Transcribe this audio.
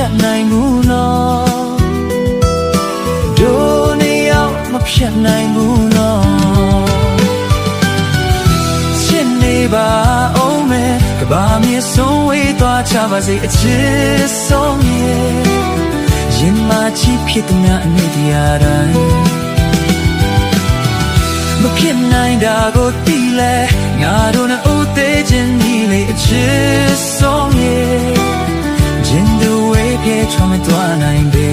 တ်နိုင်ဘူးနော်တို့နေရောက်မဖြတ်နိုင်ဘူးနော်ချစ်နေပါအောင်မယ်ကဘာမြေဆုံးဝေးသွားချပါစေအချစ်ဆုံးရဲ့ရင်မချစ်ဖြစ်တဲ့များအနေတရားတိုင်းမဖြစ်နိုင်တာကိုသိလဲငါတို့နဲ့ဦးသေးခြင်းဒီလေအချစ်ဆုံးရဲ့ရင်တွေပြေချမသွားနိုင်ပေ